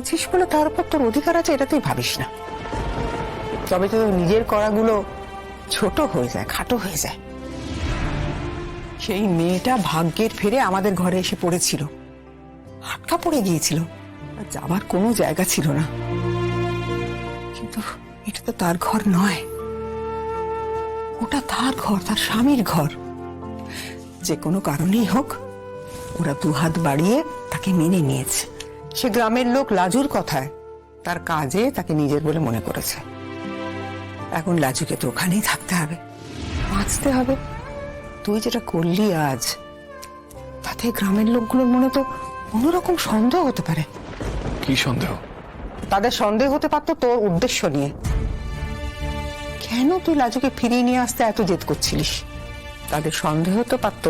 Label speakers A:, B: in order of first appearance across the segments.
A: করেছিস বলে তার উপর তোর অধিকার আছে এটা তুই ভাবিস না। তবে তো নিজের করাগুলো ছোট হয়ে যায়, খাটো হয়ে যায়। সেই মেয়েটা ভাগ্যের ফেরে আমাদের ঘরে এসে পড়েছিল, আটকা পড়ে গিয়েছিল, আর যাবার কোনো জায়গা ছিল না। কিন্তু এটা তো তার ঘর নয়, ওটা তার ঘর, তার স্বামীর ঘর। যে কোনো কারণেই হোক ওরা দুহাত বাড়িয়ে তাকে মেনে নিয়েছে। সে গ্রামের লোক লাজুর কথায় তার কাজে তাকে নিজের বলে মনে করেছে। এখন লাজুকে তো ওখানেই থাকতে হবে, বাঁচতে হবে। তুই যেটা করলি আজ, তাতে গ্রামের লোকগুলোর মনে তো অন্যরকম সন্দেহ হতে পারে।
B: কি সন্দেহ?
A: তাদের সন্দেহ হতে পারতো তোর উদ্দেশ্য নিয়ে। কেন তুই লাজুকে ফিরিয়ে নিয়ে আসতে এত জেদ করছিলিস? তাদের সন্দেহ হতে পারতো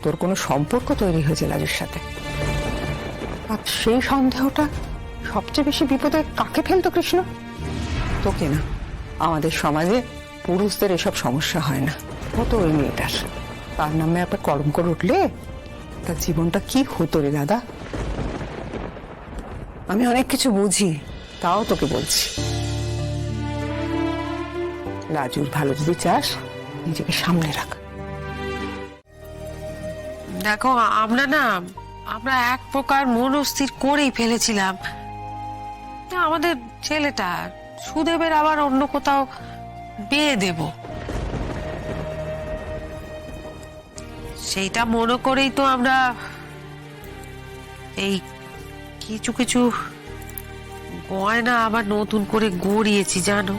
A: তোর কোনো সম্পর্ক তৈরি হয়েছে লাজুর সাথে। আর সেই সন্দেহটা সবচেয়ে বেশি বিপদে কাকে ফেলতো কৃষ্ণ? তোকে না। আমাদের সমাজে পুরুষদের এসব সমস্যা হয় না, হতো ওই মেয়েটার। তার নামে একটা কলঙ্ক উঠলে তার জীবনটা কি হতো রে দাদা। আমি অনেক কিছু বুঝি, তাও তোকে বলছি, লাজুর ভালো যদি চাস নিজেকে সামনে রাখ।
C: দেখো, আমরা এক প্রকার মনস্থির করেই ফেলেছিলাম আমাদের ছেলেটা সুদেবের আবার অন্য কোথাও বিয়ে দেব। সেইটা মনে করেই তো আমরা এই কিছু কিছু গয়না আবার নতুন করে গড়িয়েছি জানো।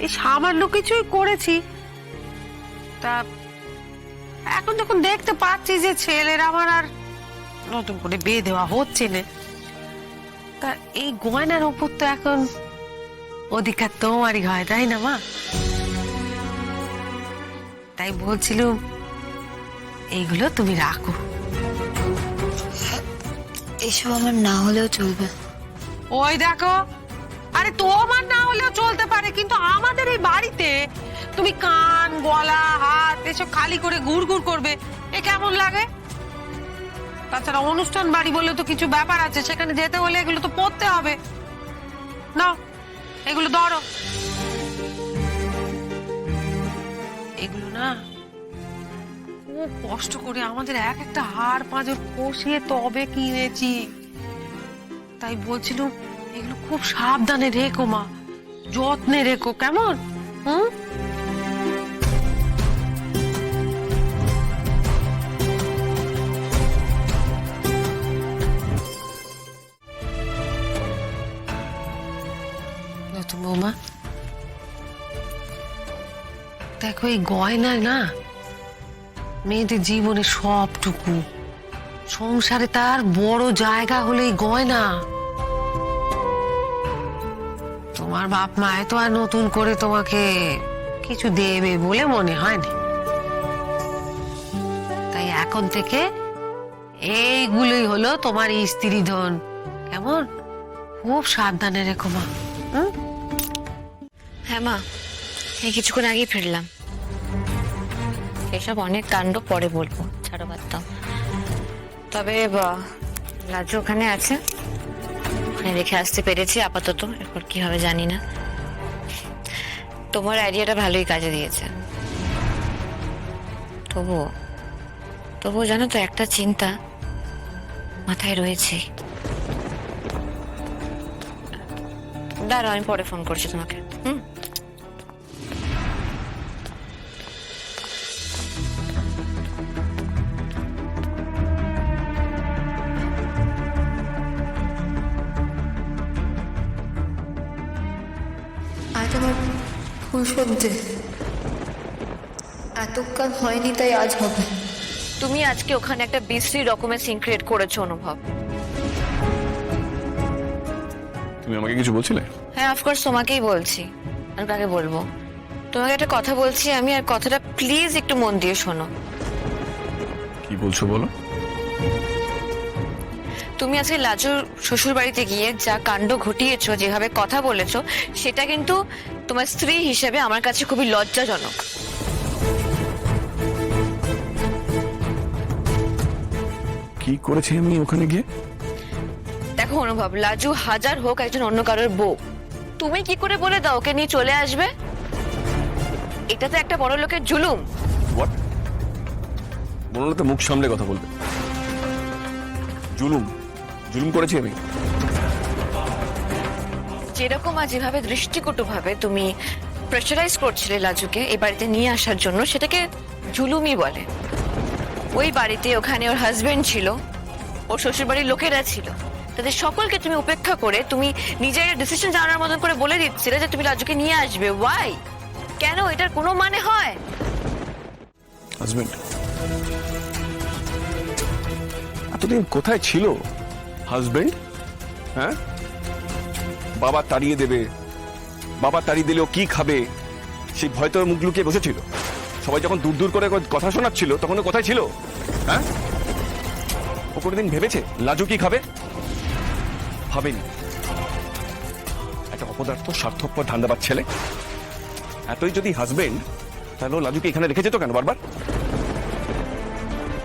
C: এই সামান্য কিছুই করেছি। তা এখন যখন দেখতে পাচ্ছি যে ছেলের আমার আর নতুন করে বিয়ে দেওয়া হচ্ছে না, তা এই গয়নার উপর তো এখন অধিকার তোমারই হয়, তাই না মা? তাই বলছিলাম এইগুলো তুমি রাখো।
D: এসব আমার না হলেও চলবে।
C: ওই দেখো, আরে তোমার না হলেও চলতে পারে, কিন্তু আমাদের এই বাড়িতে তুমি কান, গলা, হাত এসব খালি করে ঘুর ঘুর করবে, এ কেমন লাগে? তাছাড়া অনুষ্ঠান বাড়ি বলে তো কিছু ব্যাপার আছে, সেখানে যেতে হলে এগুলো তো পড়তে হবে। নাও এগুলো ধরো। এগুলো না খুব কষ্ট করে আমাদের এক একটা হাড় পাঁজর কষিয়ে তবে কিনেছি। তাই বলছিলাম এগুলো খুব সাবধানে রেখো মা, যত্নে রেখো, কেমন? হুম। নতুন বৌমা, দেখো এই গয়না না মেয়েদের জীবনে সবটুকু। সংসারে তার বড় জায়গা হলো এই গয়না। তোমার বাপ মায় তো আর নতুন করে তোমাকে কিছু দেবে বলে মনে হয় না। তাই এখন থেকে এইগুলোই হলো তোমার স্ত্রী ধন, কেমন? খুব সাবধানে রেখো মা।
D: হ্যাঁ মা, এই কিছুক্ষণ আগেই ফিরলাম। এসব অনেক কাণ্ড পরে বলবো, ছাড়ো বাদ দাও। তবে লাজু ওখানে আছে, ওখানে রেখে আসতে পেরেছি আপাতত। এরপর কি হবে জানি না। তোমার আইডিয়াটা ভালোই কাজে দিয়েছে। তবুও জানো তো, একটা চিন্তা মাথায় রয়েছে। দাঁড়াও, আমি পরে ফোন করছি তোমাকে।
E: আজ আমার ভুল সহ্যে এতকাল হয়নি, তাই আজ হবে।
D: তুমি আজকে ওখানে একটা বিশ্রী রকমের সিন ক্রিয়েট করেছো অনুভব।
B: তুমি আমাকে কিছু বলছিলে?
D: হ্যাঁ, অফকোর্স তোমাকেই বলছি। আর কাকে বলবো? তোমাকে একটা কথা বলছি আমি, আর কথাটা প্লিজ একটু মন দিয়ে শোনো।
B: কি বলছো বলো।
D: তুমি আজকে লাজুর শ্বশুর বাড়িতে গিয়ে যা কাণ্ড ঘটিয়েছো, যেভাবে কথা বলেছো, সেটা কিন্তু তোমার স্ত্রী হিসেবে আমার কাছে খুবই লজ্জাজনক।
B: কি কি করেছি আমি ওখানে গিয়ে?
D: দেখো অনুভব, লাজু হাজার হোক একজন অন্য কারোর বউ, তুমি কি করে বলে দাও ওকে নিয়ে চলে আসবে? এটা তো একটা বড় লোকের জুলুম।
B: হোয়াট? বলো তো, মুখ সামলে কথা বলবে। জুলুম? জুলুম করেছি আমি?
D: যেরকম আজ এভাবে দৃষ্টিকটু ভাবে তুমি প্রেশারাইজ করছিলে লাজুকে এই বাড়িতে নিয়ে আসার জন্য, সেটাকে জুলুমই বলে। ওই বাড়িতে ওখানে ওর হাজবেন্ড ছিল, ওর শ্বশুর বাড়ির লোকেরা ছিল, তাদের সকলকে তুমি উপেক্ষা করে তুমি নিজের ডিসিশন জানার মতন করে বলে দিচ্ছিলে যে তুমি লাজুকে নিয়ে আসবে। ওয়াই? কেন? এটার কোনো মানে হয়?
B: হাজবেন্ড এতদিন কোথায় ছিল? হাজবেন্ড? হ্যাঁ, বাবা তাড়িয়ে দেবে, বাবা তাড়িয়ে দিলেও কি খাবে, সেই ভয় তো মুখ লুকিয়ে বসেছিল। সবাই যখন দূর দূর করে কথা শোনাচ্ছিল তখন ও কোথায় ছিল? হ্যাঁ, ও কোনোদিন ভেবেছে লাজু কি খাবে? ভাবেনি। একটা অপদার্থ স্বার্থপর ধান্দাবাজ ছেলে। এতই যদি হাজবেন্ড, তাহলে ও লাজুকে এখানে রেখেছে তো কেন বারবার?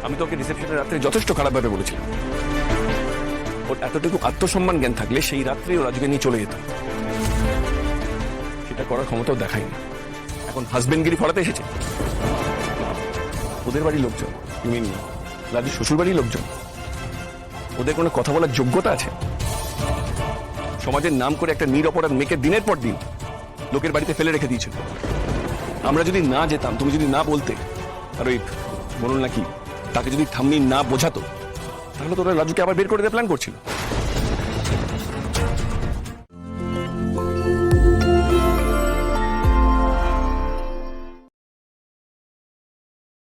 B: আমি তোকে রিসেপশনের রাত্রে যথেষ্ট খারাপভাবে বলেছিলাম। ওর এতটুকু আত্মসম্মান জ্ঞান থাকলে সেই রাত্রে ও রাজুকে নিয়ে চলে যেত। সেটা করার ক্ষমতাও দেখায়নি। এখন হাজবেন্ডগিরি ফলাতে এসেছে। ওদের বাড়ির লোকজন, মিন রাজু শ্বশুর বাড়ির লোকজন, ওদের কোনো কথা বলার যোগ্যতা আছে? সমাজের নাম করে একটা নিরপরাধ মেয়েকে দিনের পর দিন লোকের বাড়িতে ফেলে রেখে দিয়েছিল। আমরা যদি না যেতাম, তুমি যদি না বলতে, আর ওই বলুন নাকি তাকে যদি থাম্মি না বোঝাতো, তাহলে তোরা রাজুকে আবার বের করে দেওয়ার প্ল্যান করছিল।